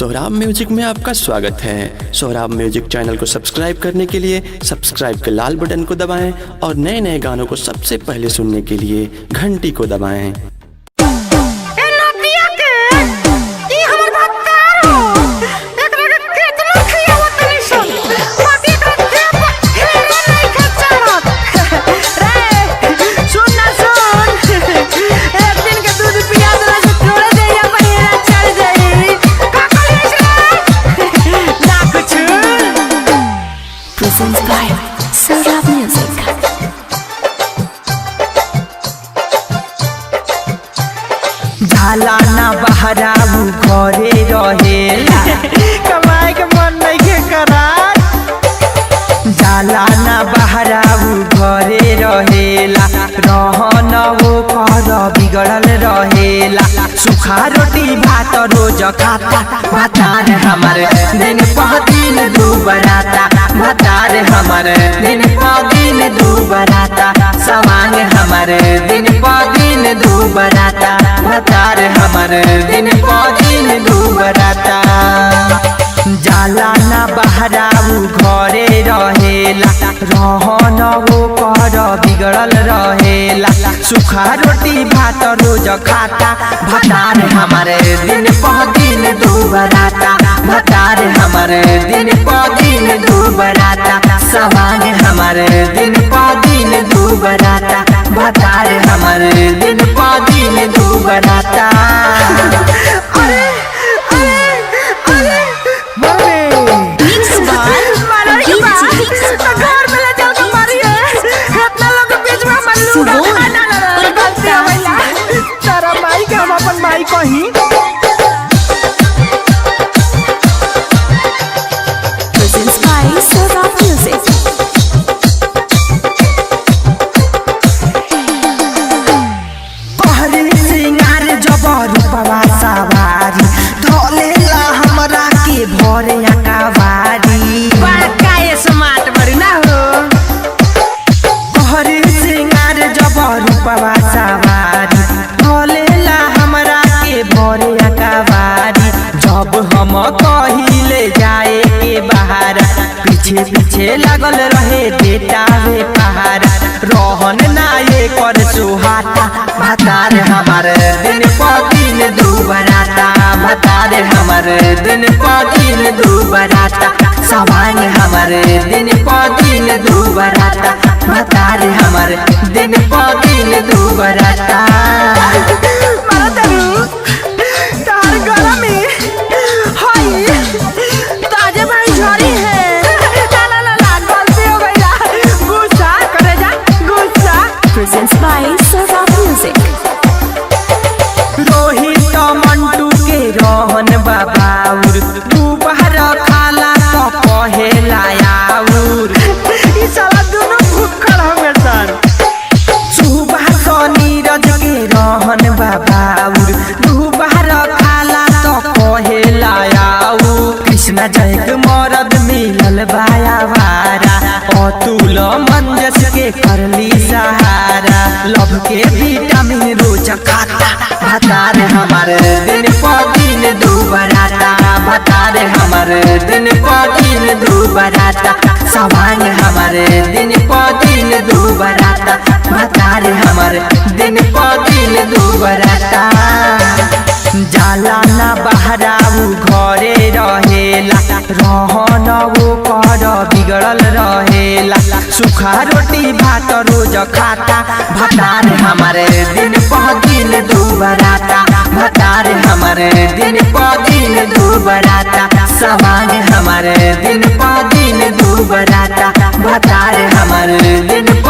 Sohrab music में आपका स्वागत है। सोहराब म्यूजिक चैनल को सब्सक्राइब करने के लिए सब्सक्राइब के लाल बटन को दबाएं और नए नए गानों को सबसे पहले सुनने के लिए घंटी को दबाएं। सोहराब म्यूजिक। झाला ना बहराऊ घरे रहेला कमाए के मन नहीं के करा। झाला ना बहराऊ घरे रहेला रहन वो कर बिगड़ल रहेला। सूखा रोटी भात रोज खाता भातार हमारे दिन पर दिन दुबराता। भातार हमारे दिन पर दिन दुबराता। सवांग हमारे दिन पर दिन दुबराता। भातार हमारे दिन पर दिन दुबराता। जाला ना बहराऊ घरे रहेला रहन वो कर बिगड़ल रहेला। सूखा रोटी भात रोज खाता भातार हमारे दिन पर दिन दुबराता। भातार हमारे दिन पर दिन दुबराता। सवांग हमारे दिन पर दिन दुबराता। भातार हमारे दिन पर दिन दुबराता। हम कहिले जाए के बाहर पीछे पीछे लगल रहे बेटा वे पहाड़। रहन ना ये कर सुहाता। भातार हमारे दिन पर दिन दुबराता। भातार हमारे दिन पर दिन दुबराता। सवांग हमारे दिन पर दिन दुबराता। भातार हमारे दिन पर दिन दुबराता। Presents by Sohrab music. Rohit Mantu के रहन बाबाउर तू बाहर खाला तो कहेला आउर। ई साला दोनों भूखड़ हमें सन। सुबह तो नीरज के रहन बाबाउर तू बाहर खाला तो कहेला आउर। कृष्णा जय के मरद मिलल बायावारा अतुल मंजस के करली सहारा। लव के विटामिन रोज खाता भातार हमारे दिन पर दिन दुबराता। भातार हमारे दिन पर दिन दुबराता। सवांग हमारे दिन पर दिन दुबराता। भातार हमारे दिन पर दिन दुबराता। जाला ना बहराऊ घरे रहेला रहन वो कर बिगड़ल रहेला। सूखा रोटी भात रोज खाता भातार हमारे दिन पर दिन दुबराता। भातार हमारे दिन पर दिन दुबराता। सवांग हमारे दिन पर दिन दुबराता। भातार हमारे दिन